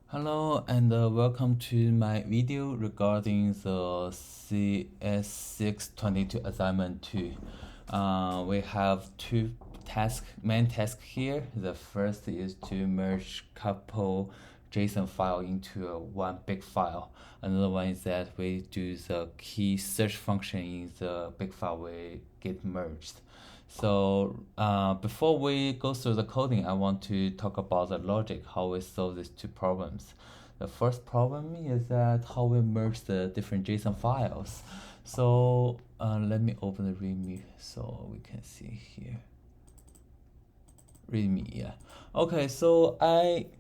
Hello and welcome to my video regarding the CS622 assignment 2. We have two main tasks here. The first is to merge couple JSON file into one big file. Another one is that we do the key search function in the big file we get merged. So before we go through the coding, I want to talk about the logic, how we solve these two problems. The first problem is that how we merge the different JSON files. So let me open the README so we can see here. README, yeah. Okay, so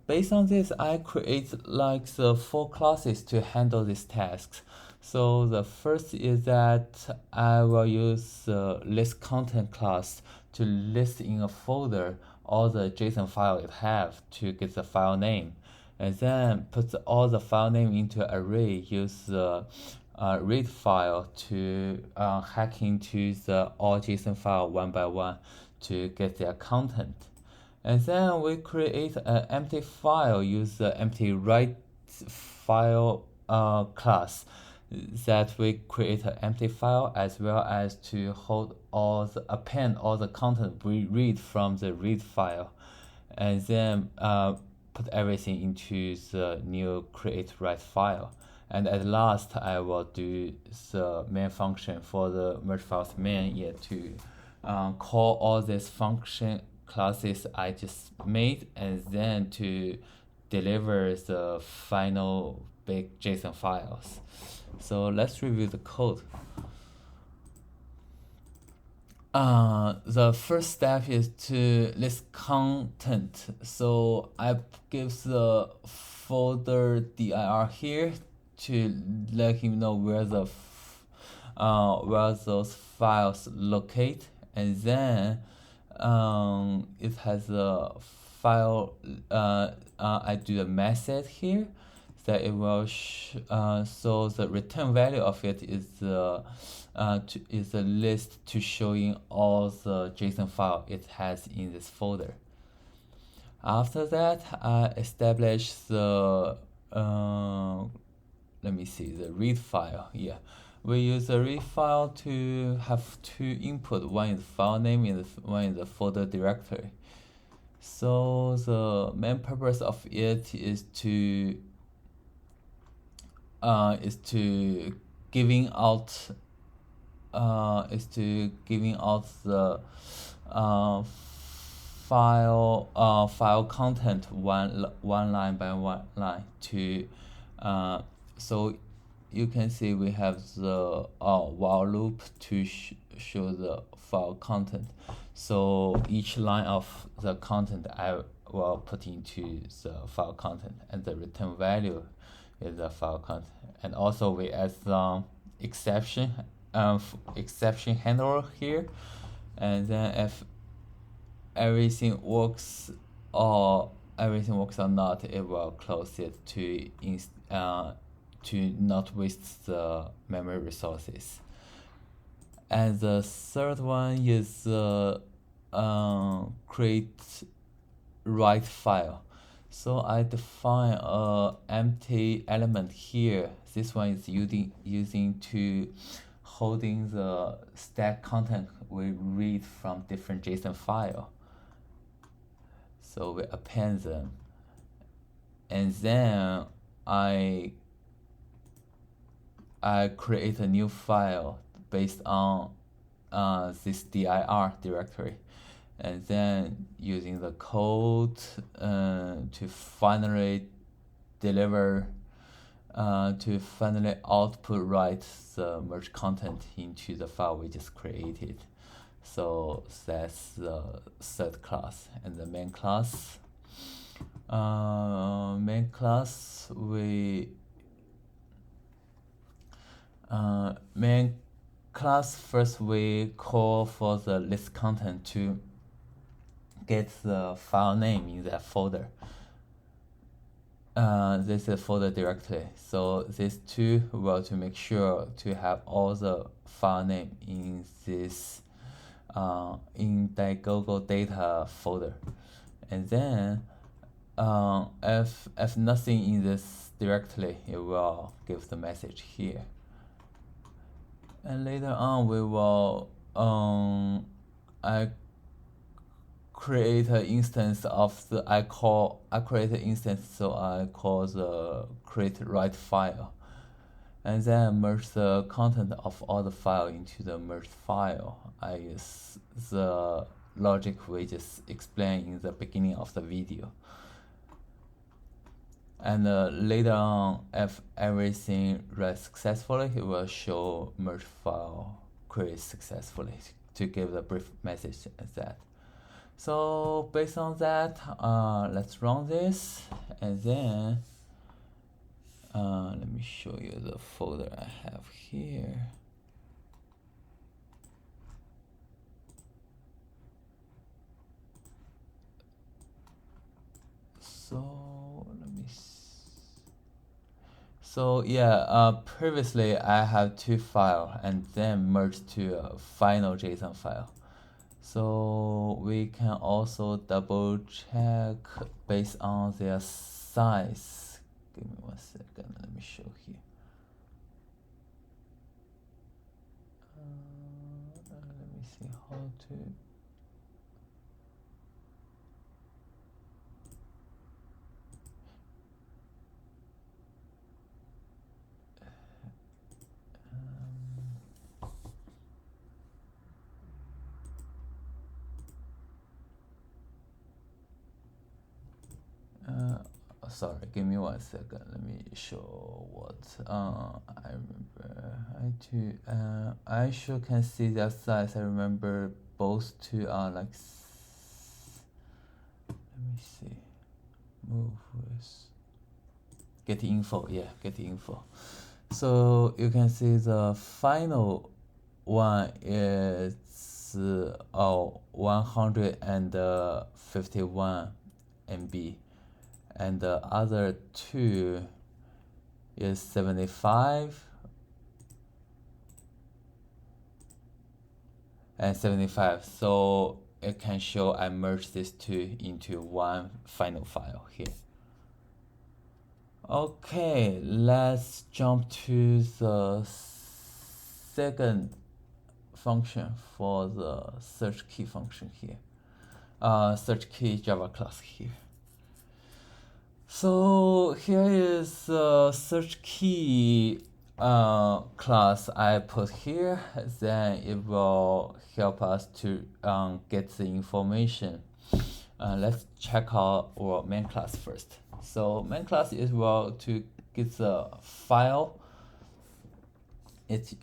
based on this, I create like the 4 classes to handle these tasks. So the first is that I will use the list content class to list in a folder all the JSON file it have to get the file name, and then put all the file name into array. Use the read file to hack into the all JSON file one by one to get their content. And then we create an empty file, use the empty write file class that we create an empty file as well as to append all the content we read from the read file, and then put everything into the new create write file. And at last, I will do the main function for the merge files main, to call all these function classes I just made, and then to deliver the final big JSON files. So let's review the code. The first step is to list content. So I give the folder dir here to let him know where those files locate, and then it has a file. I do a method here that it will so the return value of it is is a list to showing all the JSON file it has in this folder. After that, I establish the let me see, the read file. Yeah, we use the read file to have two input. One is file name and one is the folder directory. So the main purpose of it is to giving out the file content one line by one line to so you can see we have the while loop to show the file content. So each line of the content I will put into the file content, and the return value is the file content. And also we add some exception handler here, and then if everything works or not, it will close it to not waste the memory resources. And the third one is create write file. So I define a empty element here. This one is using to holding the stack content we read from different JSON file. So we append them, and then I create a new file based on this dir directory, and then using the code to finally deliver to finally output write the merge content into the file we just created. So that's the third class. And the main class first we call for the list content to get the file name in that folder. This is folder directory. So these two will to make sure to have all the file name in this in the Google data folder. And then if nothing in this directly, it will give the message here. And later on, we will I create an instance of the I create an instance, so I call the create write file, and then merge the content of all the file into the merged file. I use the logic we just explained in the beginning of the video. And later on, if everything runs successfully, it will show merge file created successfully to give the brief message as that. So based on that, let's run this, and then let me show you the folder I have here. So let me so yeah, previously I have two files and then merged to a final JSON file. So we can also double check based on their size. Give me 1 second, let me show here. Let me see how to. Sorry, give me 1 second. Let me show what I remember. I sure can see that size. I remember both two are like. Let me see. Move with get info. Yeah, get info. So you can see the final one is 151 MB, and the other two is 75 and 75. So it can show I merged these two into one final file here. Okay, let's jump to the second function for the search key function here. Search key Java class here. So here is the search key class I put here. Then it will help us to get the information. Let's check out our main class first. So main class is well to get the file. It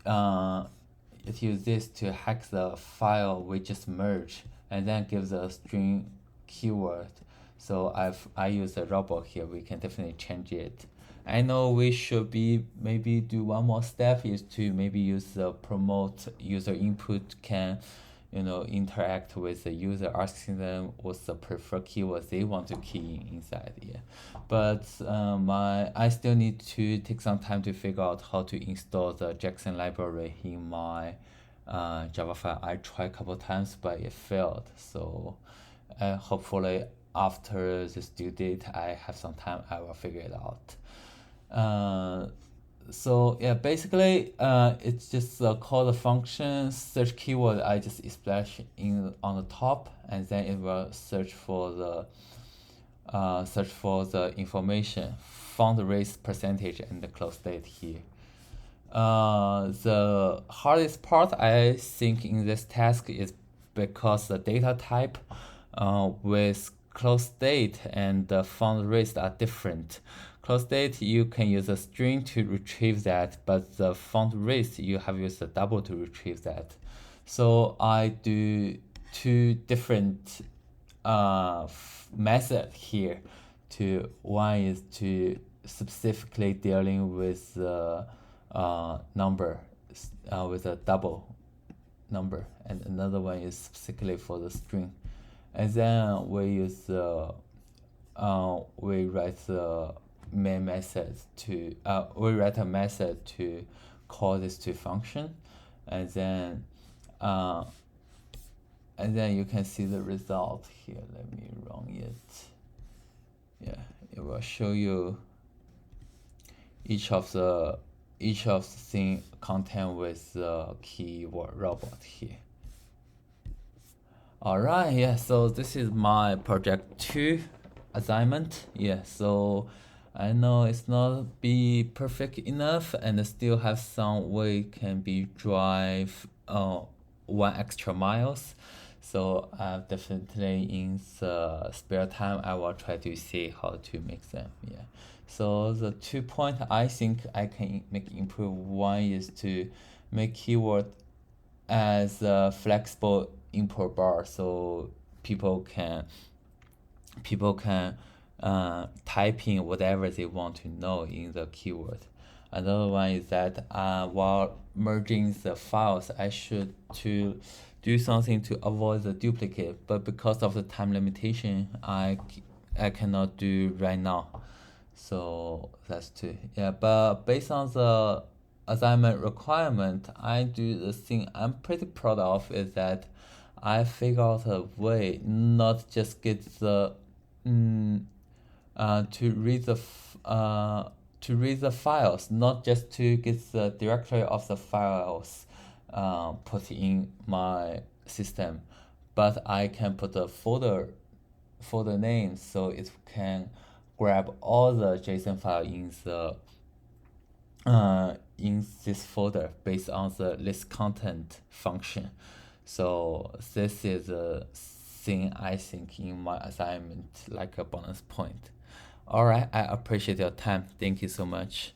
uses this to hack the file we just merged, and then gives a string keyword. So I use a robot here. We can definitely change it. I know we should be maybe do one more step is to maybe use the promote user input can interact with the user, asking them what's the preferred keyword they want to key in inside. Yeah, but I still need to take some time to figure out how to install the Jackson library in my Java file. I tried a couple times, but it failed. So hopefully after this due date, I have some time. I will figure it out. So yeah, basically it's just call the function search keyword I just splash in on the top, and then it will search for the information, font raise percentage, and the close date here. The hardest part I think in this task is because the data type with close date and the font raised are different. Close date, you can use a string to retrieve that, but the font raised, you have used a double to retrieve that. So I do two different method here. One is to specifically dealing with the number with a double number, and another one is specifically for the string. And then we use we write the main method to we write a method to call this to function, and then you can see the result here. Let me run it. Yeah, it will show you each of the thing content with the keyword robot here. All right, yeah, so this is my project 2 assignment. Yeah, so I know it's not be perfect enough and still have some way can be drive 1 extra miles. So definitely in the spare time I will try to see how to make them. Yeah. So the 2 point I think I can make improve, one is to make keyword as a flexible import bar, so people can type in whatever they want to know in the keyword. Another one is that while merging the files, I should to do something to avoid the duplicate, but because of the time limitation, I cannot do right now. So that's two. Yeah, but based on the assignment requirement, I do the thing I'm pretty proud of is that I figure out a way not just get the to read the files, not just to get the directory of the files put in my system, but I can put a folder name so it can grab all the JSON file in this folder based on the list content function. So this is a thing I think in my assignment like a bonus point. All right, I appreciate your time. Thank you so much.